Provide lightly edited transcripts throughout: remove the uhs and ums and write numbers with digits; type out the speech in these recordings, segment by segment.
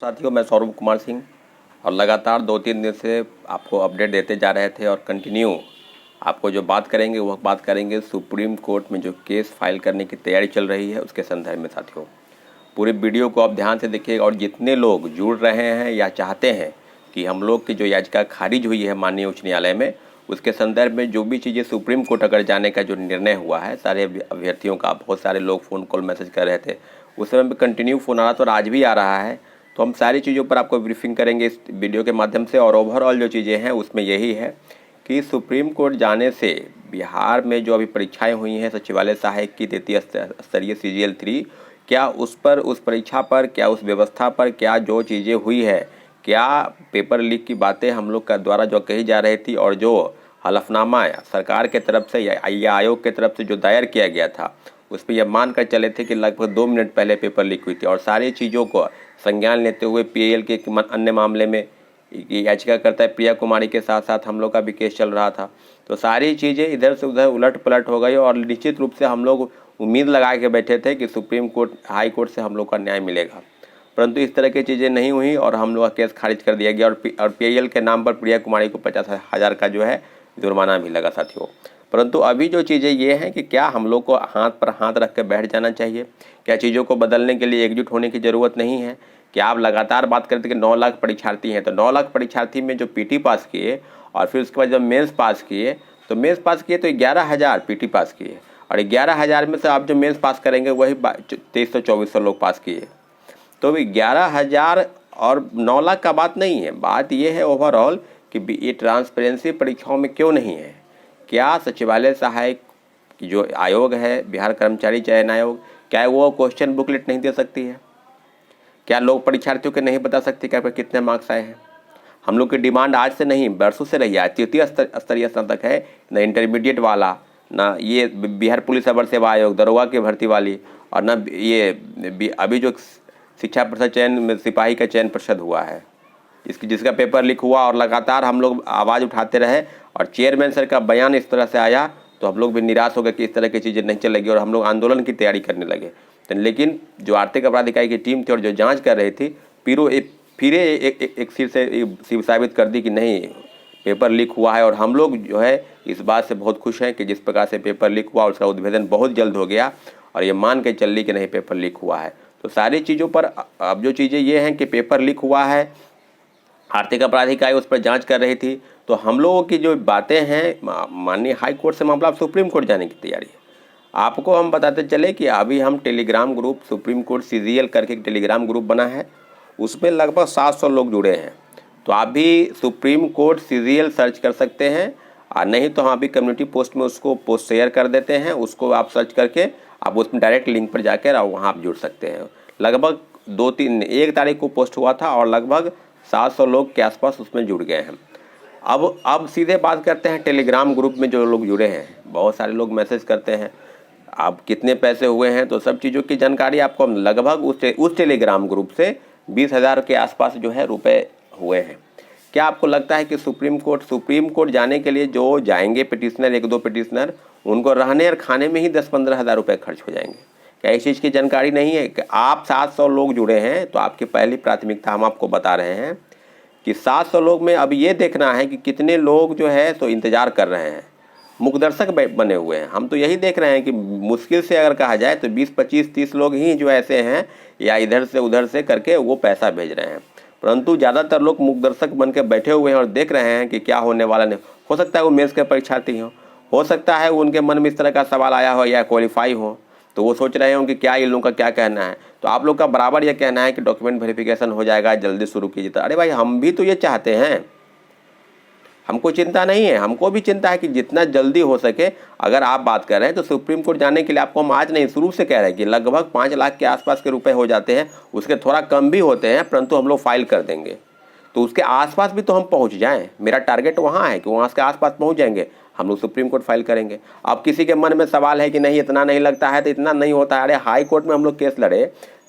साथियों, मैं सौरभ कुमार सिंह और लगातार 2-3 दिन से आपको अपडेट देते जा रहे थे और कंटिन्यू आपको जो बात करेंगे वह बात करेंगे सुप्रीम कोर्ट में जो केस फाइल करने की तैयारी चल रही है उसके संदर्भ में। साथियों, पूरे वीडियो को आप ध्यान से देखिएगा और जितने लोग जुड़ रहे हैं या चाहते हैं कि हम लोग की जो याचिका खारिज हुई है माननीय उच्च न्यायालय में, उसके संदर्भ में जो भी चीज़ें सुप्रीम कोर्ट अगर जाने का जो निर्णय हुआ है, सारे अभ्यर्थियों का, बहुत सारे लोग फ़ोन कॉल मैसेज कर रहे थे, उस समय में कंटिन्यू फ़ोन आ रहा था और आज भी आ रहा है। तो हम सारी चीज़ों पर आपको ब्रीफिंग करेंगे इस वीडियो के माध्यम से। और ओवरऑल जो चीज़ें हैं उसमें यही है कि सुप्रीम कोर्ट जाने से बिहार में जो अभी परीक्षाएं हुई हैं सचिवालय सहायक की तृतीय स्तरीय CGL 3, क्या उस पर, उस परीक्षा पर, क्या उस व्यवस्था पर, क्या जो चीज़ें हुई है, क्या पेपर लीक की बातें हम लोग का द्वारा जो कही जा रही थी और जो हलफनामा सरकार के तरफ से या आयोग के तरफ से जो दायर किया गया था उस पर यह मान कर चले थे कि लगभग 2 मिनट पहले पेपर लीक हुई थी। और सारी चीज़ों को संज्ञान लेते हुए PAL के अन्य मामले में याचिकाकर्ता प्रिया कुमारी के साथ साथ हम लोग का भी केस चल रहा था। तो सारी चीज़ें इधर से उधर उलट पलट हो गई और निश्चित रूप से हम लोग उम्मीद लगा के बैठे थे कि सुप्रीम कोर्ट, हाई कोर्ट से हम लोग का न्याय मिलेगा, परंतु इस तरह की चीज़ें नहीं हुई और हम लोग का केस खारिज कर दिया गया। और PAL के नाम पर प्रिया कुमारी को 50,000 का जो है जुर्माना भी लगा। साथियों, परंतु अभी जो चीज़ें ये हैं कि क्या हम लोग को हाथ पर हाथ रख के बैठ जाना चाहिए? क्या चीज़ों को बदलने के लिए एकजुट होने की ज़रूरत नहीं है? क्या आप लगातार बात करते कि 9 लाख परीक्षार्थी हैं, तो 9 लाख परीक्षार्थी में जो PT पास किए और फिर उसके बाद जब मेंस पास किए, तो मेंस पास किए तो 11,000 PT पास किए और 11,000 में से आप जो मेंस पास करेंगे वही 2300-2400 लोग पास किए। तो 11,000 और 9 लाख का बात नहीं है। बात यह है ओवरऑल कि ये ट्रांसपेरेंसी परीक्षाओं में क्यों नहीं है? क्या सचिवालय सहायक जो आयोग है, बिहार कर्मचारी चयन आयोग, क्या वो क्वेश्चन बुकलेट नहीं दे सकती है? क्या लोग परीक्षार्थियों को नहीं बता सकते कि आपके कितने मार्क्स आए हैं? हम लोग की डिमांड आज से नहीं, बरसों से रही है। तृतीय स्तरीय स्नातक है, न इंटरमीडिएट वाला, ना ये बिहार पुलिस अवर सेवा आयोग दरोगा की भर्ती वाली, और ना ये अभी जो शिक्षा परिषद चयन में सिपाही का चयन परिषद हुआ है जिसका पेपर लीक हुआ। और लगातार हम लोग आवाज़ उठाते रहे और चेयरमैन सर का बयान इस तरह से आया तो हम लोग भी निराश हो गए कि इस तरह की चीज़ें नहीं चलेगी और हम लोग आंदोलन की तैयारी करने लगे। तो लेकिन जो आर्थिक अपराध इकाई की टीम थी और जो जांच कर रही थी, फिर एक सिर से साबित कर दी कि नहीं, पेपर लीक हुआ है। और हम लोग जो है इस बात से बहुत खुश हैं कि जिस प्रकार से पेपर लीक हुआ उसका उद्भेदन बहुत जल्द हो गया और ये मान के चल ली कि नहीं, पेपर लीक हुआ है। तो सारी चीज़ों पर अब जो चीज़ें ये हैं कि पेपर लीक हुआ है, आर्थिक अपराध इकाई उस पर जांच कर रही थी, तो हम लोगों की जो बातें हैं माननीय हाई कोर्ट से मामला सुप्रीम कोर्ट जाने की तैयारी है। आपको हम बताते चले कि अभी हम Telegram group, supreme court CGL करके एक टेलीग्राम ग्रुप बना है, उसमें लगभग 700 लोग जुड़े हैं। तो आप भी सुप्रीम कोर्ट CGL सर्च कर सकते हैं, और नहीं तो हम अभी कम्युनिटी पोस्ट में उसको पोस्ट शेयर कर देते हैं, उसको आप सर्च करके आप उसमें डायरेक्ट लिंक पर जाकर और वहाँ आप जुड़ सकते हैं। लगभग 1 तारीख को पोस्ट हुआ था और लगभग 700 लोग के आसपास उसमें जुड़ गए हैं। अब सीधे बात करते हैं टेलीग्राम ग्रुप में जो लोग जुड़े हैं। बहुत सारे लोग मैसेज करते हैं आप कितने पैसे हुए हैं, तो सब चीज़ों की जानकारी आपको हम लगभग उस टेलीग्राम ग्रुप से 20,000 के आसपास जो है रुपए हुए हैं। क्या आपको लगता है कि सुप्रीम कोर्ट जाने के लिए जो जाएंगे पिटिशनर, 1-2 पिटिशनर, उनको रहने और खाने में ही 10-15 हज़ार रुपये खर्च हो जाएंगे? क्या इस चीज़ की जानकारी नहीं है कि आप 700 लोग जुड़े हैं? तो आपकी पहली प्राथमिकता हम आपको बता रहे हैं कि 700 लोग में अब ये देखना है कि कितने लोग जो है तो इंतज़ार कर रहे हैं, मुखदर्शक बने हुए हैं। हम तो यही देख रहे हैं कि मुश्किल से अगर कहा जाए तो 20, 25, 30 लोग ही जो ऐसे हैं या इधर से उधर से करके वो पैसा भेज रहे हैं, परंतु ज़्यादातर लोग मुखदर्शक बन के बैठे हुए हैं और देख रहे हैं कि क्या होने वाला नहीं। हो सकता है वो मेंस के परीक्षार्थी हो सकता है उनके मन में इस तरह का सवाल आया हो या क्वालिफाई हो, तो वो सोच रहे हों कि क्या इन लोगों का क्या कहना है। तो आप लोग का बराबर ये कहना है कि डॉक्यूमेंट वेरिफिकेशन हो जाएगा, जल्दी शुरू कीजिए। तो अरे भाई, हम भी तो ये चाहते हैं, हमको चिंता नहीं है, हमको भी चिंता है कि जितना जल्दी हो सके। अगर आप बात कर रहे हैं तो सुप्रीम कोर्ट जाने के लिए आपको हम आज नहीं, शुरू से कह रहे हैं कि लगभग 5 लाख के आसपास के रुपए हो जाते हैं, उसके थोड़ा कम भी होते हैं, परंतु हम लोग फाइल कर देंगे। तो उसके आसपास भी तो हम पहुंच जाएं। मेरा टारगेट वहाँ है कि वहाँ के आसपास पहुँच जाएंगे, हम लोग सुप्रीम कोर्ट फाइल करेंगे। अब किसी के मन में सवाल है कि नहीं इतना नहीं लगता है, तो इतना नहीं होता है। अरे हाई कोर्ट में हम लोग केस लड़े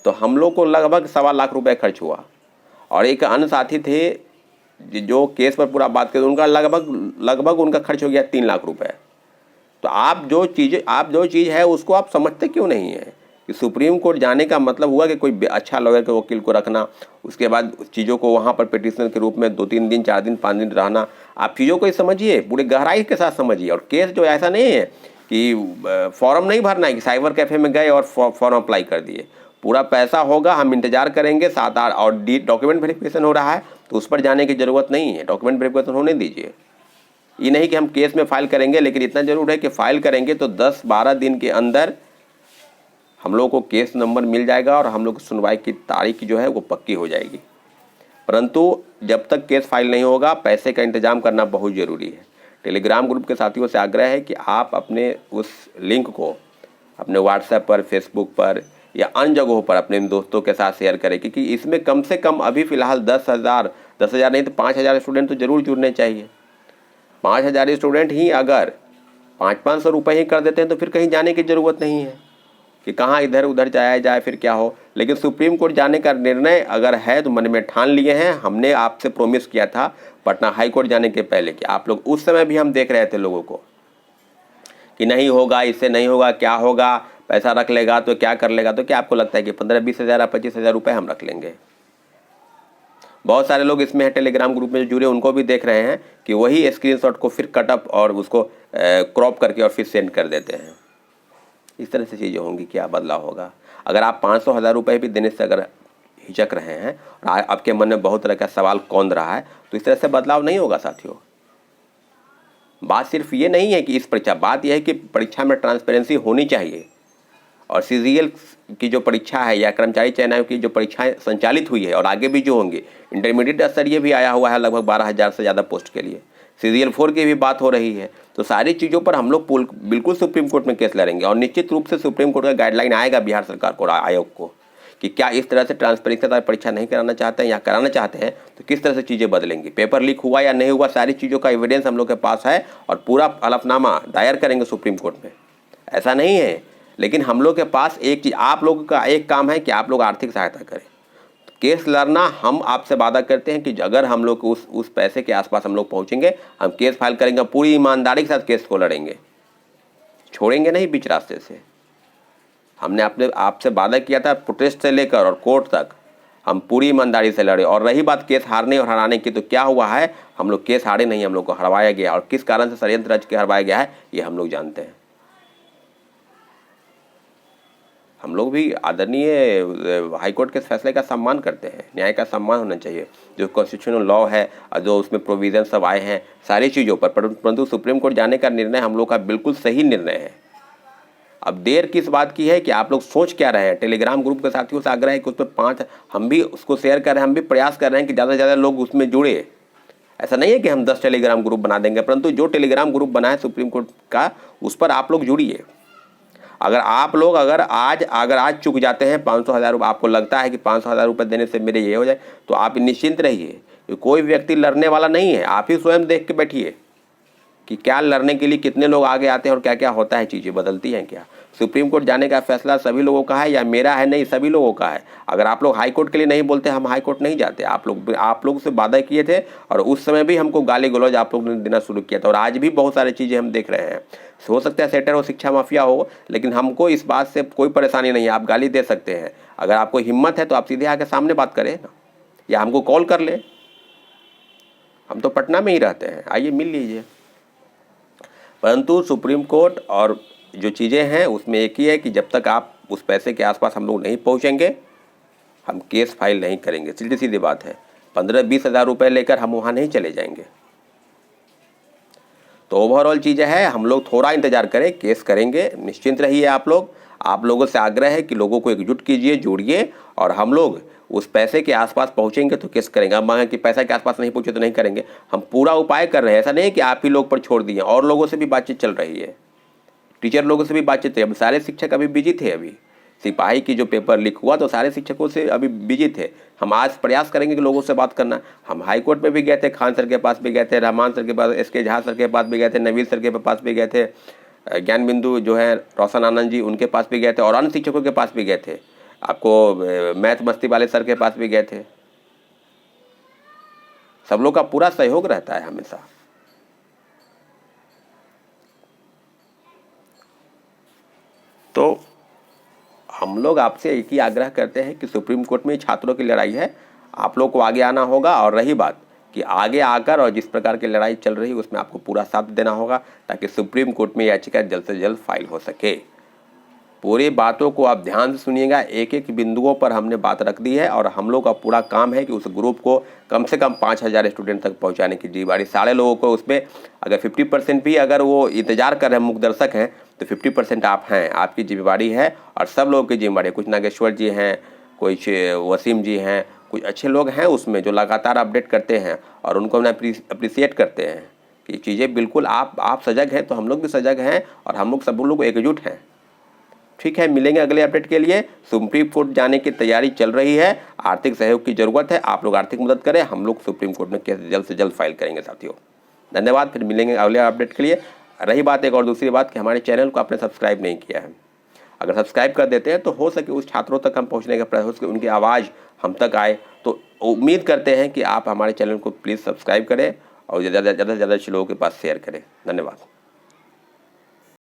तो हम लोग को लगभग 1.25 लाख रुपये खर्च हुआ। और एक अन्य साथी थे जो केस पर पूरा बात करें, उनका लगभग उनका खर्च हो गया 3 लाख रुपए। तो आप जो चीज़ है उसको आप समझते क्यों नहीं है? कि सुप्रीम कोर्ट जाने का मतलब हुआ कि कोई अच्छा लॉयर के वकील को रखना, उसके बाद चीज़ों को वहाँ पर पिटिशनर के रूप में 2-3 दिन 4 दिन 5 दिन रहना। आप चीज़ों को ही समझिए, पूरी गहराई के साथ समझिए। और केस जो ऐसा नहीं है कि फॉर्म नहीं भरना है कि साइबर कैफ़े में गए और फॉर्म अप्लाई कर दिए। पूरा पैसा होगा, हम इंतजार करेंगे 7-8 और डॉक्यूमेंट वेरिफिकेशन हो रहा है तो उस पर जाने की ज़रूरत नहीं है, डॉक्यूमेंट वेरिफिकेशन होने दीजिए। ये नहीं कि हम केस में फाइल करेंगे, लेकिन इतना जरूर है कि फाइल करेंगे तो 10-12 दिन के अंदर हम लोग को केस नंबर मिल जाएगा और हम लोग की सुनवाई की तारीख जो है वो पक्की हो जाएगी। परंतु जब तक केस फाइल नहीं होगा, पैसे का इंतजाम करना बहुत ज़रूरी है। टेलीग्राम ग्रुप के साथियों से आग्रह है कि आप अपने उस लिंक को अपने व्हाट्सएप पर, फेसबुक पर या अन्य जगहों पर अपने दोस्तों के साथ शेयर करें, क्योंकि इसमें कम से कम अभी फ़िलहाल 10,000 नहीं तो 5,000 स्टूडेंट तो ज़रूर जुड़ने चाहिए। 5,000 स्टूडेंट ही अगर 500-500 रुपये ही कर देते हैं तो फिर कहीं जाने की ज़रूरत नहीं है कि कहाँ इधर उधर जाया जाए फिर क्या हो। लेकिन सुप्रीम कोर्ट जाने का निर्णय अगर है तो मन में ठान लिए हैं। हमने आपसे प्रोमिस किया था पटना हाई कोर्ट जाने के पहले कि आप लोग, उस समय भी हम देख रहे थे लोगों को कि नहीं होगा, इससे नहीं होगा, क्या होगा, पैसा रख लेगा तो क्या कर लेगा। तो क्या आपको लगता है कि 15-20 हज़ार 25,000 रुपये हम रख लेंगे? बहुत सारे लोग इसमें है टेलीग्राम ग्रुप में जो जुड़े, उनको भी देख रहे हैं कि वही स्क्रीनशॉट को फिर कटअप और उसको क्रॉप करके और फिर सेंड कर देते हैं। इस तरह से चीज़ें होंगी, क्या बदलाव होगा? अगर आप 500,000 रुपये भी देने से अगर हिचक रहे हैं और आपके मन में बहुत तरह का सवाल कौंध रहा है, तो इस तरह से बदलाव नहीं होगा साथियों। बात सिर्फ ये नहीं है कि इस परीक्षा, बात यह है कि परीक्षा में ट्रांसपेरेंसी होनी चाहिए। और सीजीएल की जो परीक्षा है या कर्मचारी चयन आयोग की जो परीक्षाएं संचालित हुई है और आगे भी जो होंगे, इंटरमीडिएट स्तरीय भी आया हुआ है लगभग 12,000 से ज़्यादा पोस्ट के लिए, सीजीएल 4 की भी बात हो रही है। तो सारी चीज़ों पर हम लोग बिल्कुल सुप्रीम कोर्ट में केस लड़ेंगे और निश्चित रूप से सुप्रीम कोर्ट का गाइडलाइन आएगा बिहार सरकार को, आयोग को, कि क्या इस तरह से ट्रांसपेरेंसी परीक्षा नहीं कराना चाहते हैं या कराना चाहते हैं तो किस तरह से चीज़ें बदलेंगी। पेपर लीक हुआ या नहीं हुआ, सारी चीज़ों का एविडेंस हम लोग के पास है और पूरा हलफनामा दायर करेंगे सुप्रीम कोर्ट में। ऐसा नहीं है, लेकिन हम लोग के पास एक चीज़, आप लोगों का एक काम है कि आप लोग आर्थिक सहायता करें। केस लड़ना, हम आपसे वादा करते हैं कि अगर हम लोग उस पैसे के आसपास हम लोग पहुंचेंगे, हम केस फाइल करेंगे, पूरी ईमानदारी के साथ केस को लड़ेंगे, छोड़ेंगे नहीं बीच रास्ते से। हमने आपसे वादा किया था, प्रोटेस्ट से लेकर और कोर्ट तक हम पूरी ईमानदारी से लड़े। और रही बात केस हारने और हराने की, तो क्या हुआ है, हम लोग केस हारे नहीं, हम लोग को हरवाया गया। और किस कारण से षड्यंत्र रच के हरवाया गया है ये हम लोग जानते हैं। हम लोग भी आदरणीय हाईकोर्ट के फैसले का सम्मान करते हैं, न्याय का सम्मान होना चाहिए, जो कॉन्स्टिट्यूशनल लॉ है और जो उसमें प्रोविज़न सब आए हैं सारी चीज़ों पर। परंतु सुप्रीम कोर्ट जाने का निर्णय हम लोग का बिल्कुल सही निर्णय है। अब देर किस बात की है कि आप लोग सोच क्या रहे हैं। टेलीग्राम ग्रुप के साथियों से आग्रह है कि उस पर हम भी उसको शेयर कर रहे हैं, हम भी प्रयास कर रहे हैं कि ज़्यादा से ज़्यादा लोग उसमें जुड़े। ऐसा नहीं है कि हम 10 टेलीग्राम ग्रुप बना देंगे, परंतु जो टेलीग्राम ग्रुप बना है सुप्रीम कोर्ट का, उस पर आप लोग जुड़िए। अगर आप लोग अगर आज चुक जाते हैं 500,000 रुपये, आपको लगता है कि 500,000 रुपये देने से मेरे ये हो जाए, तो आप निश्चिंत रहिए, कोई व्यक्ति लड़ने वाला नहीं है। आप ही स्वयं देख के बैठिए कि क्या लड़ने के लिए कितने लोग आगे आते हैं और क्या क्या होता है, चीज़ें बदलती हैं क्या। सुप्रीम कोर्ट जाने का फैसला सभी लोगों का है या मेरा है? नहीं, सभी लोगों का है। अगर आप लोग हाई कोर्ट के लिए नहीं बोलते, हम हाई कोर्ट नहीं जाते। आप लोग से वादा किए थे और उस समय भी हमको गाली गलौज आप लोग ने देना शुरू किया था, और आज भी बहुत सारी चीज़ें हम देख रहे हैं। हो सकता है सेटर हो, शिक्षा माफिया हो, लेकिन हमको इस बात से कोई परेशानी नहीं है। आप गाली दे सकते हैं, अगर आपको हिम्मत है तो आप सीधे आके सामने बात करें ना, या हमको कॉल कर ले। हम तो पटना में ही रहते हैं, आइए मिल लीजिए। परंतु सुप्रीम कोर्ट और जो चीज़ें हैं उसमें एक ही है कि जब तक आप उस पैसे के आसपास हम लोग नहीं पहुंचेंगे, हम केस फाइल नहीं करेंगे। सीधी सीधी बात है, 15-20 हज़ार रुपये लेकर हम वहाँ नहीं चले जाएंगे। तो ओवरऑल चीज़ें हैं, हम लोग थोड़ा इंतज़ार करें, केस करेंगे, निश्चिंत रहिए। आप लोगों से आग्रह है कि लोगों को एकजुट कीजिए, जोड़िए, और हम लोग उस पैसे के आसपास पहुंचेंगे तो केस करेंगे। अब मांगे कि पैसा के आसपास नहीं पहुंचे तो नहीं करेंगे, हम पूरा उपाय कर रहे हैं। ऐसा नहीं है कि आप ही लोग पर छोड़ दिए, और लोगों से भी बातचीत चल रही है, टीचर लोगों से भी बातचीत है। अब सारे शिक्षक अभी बिजी थे, अभी सिपाही की जो पेपर लीक हुआ तो सारे शिक्षकों से अभी बिजी थे। हम आज प्रयास करेंगे कि लोगों से बात करना। हम हाई कोर्ट में भी गए थे, खान सर के पास भी गए थे, रहमान सर के पास, SK झा सर के पास भी गए थे, नवील सर के पास भी गए थे, ज्ञान बिंदु जो है रोशन आनंद जी, उनके पास भी गए थे, और अन्य शिक्षकों के पास भी गए थे। आपको मैथ मस्ती वाले सर के पास भी गए थे। सब लोग का पूरा सहयोग रहता है हमेशा। तो हम लोग आपसे एक ही आग्रह करते हैं कि सुप्रीम कोर्ट में छात्रों की लड़ाई है, आप लोग को आगे आना होगा। और रही बात कि आगे आकर और जिस प्रकार की लड़ाई चल रही है उसमें आपको पूरा साथ देना होगा ताकि सुप्रीम कोर्ट में याचिका जल्द से जल्द फाइल हो सके। पूरी बातों को आप ध्यान से सुनिएगा, एक एक बिंदुओं पर हमने बात रख दी है और हम लोग का पूरा काम है कि उस ग्रुप को कम से कम 5000 स्टूडेंट तक पहुंचाने की जिम्मेदारी सारे लोगों को। उसमें अगर 50% भी अगर वो इंतजार कर रहे हैं, मुख्य दर्शक हैं, तो 50% आप हैं, आपकी जिम्मेवारी है और सब लोगों की जिम्मेवारी है। कुछ नागेश्वर जी हैं, कुछ वसीम जी हैं, कुछ अच्छे लोग हैं उसमें जो लगातार अपडेट करते हैं और उनको हम अप्रिसिएट करते हैं कि चीज़ें बिल्कुल आप सजग हैं तो हम लोग भी सजग हैं और हम लोग सब लोग एकजुट हैं। ठीक है, मिलेंगे अगले अपडेट के लिए। सुप्रीम कोर्ट जाने की तैयारी चल रही है, आर्थिक सहयोग की जरूरत है, आप लोग आर्थिक मदद करें, हम लोग सुप्रीम कोर्ट में केस जल्द से जल्द फाइल करेंगे साथियों। धन्यवाद, फिर मिलेंगे अगले अपडेट के लिए। रही बात एक और दूसरी बात कि हमारे चैनल को आपने सब्सक्राइब नहीं किया है, अगर सब्सक्राइब कर देते हैं तो हो सके उस छात्रों तक हम पहुँचने का प्रयास हो सके, उनकी आवाज़ हम तक आए। तो उम्मीद करते हैं कि आप हमारे चैनल को प्लीज़ सब्सक्राइब करें और ज़्यादा से ज़्यादा लोगों के पास शेयर करें। धन्यवाद।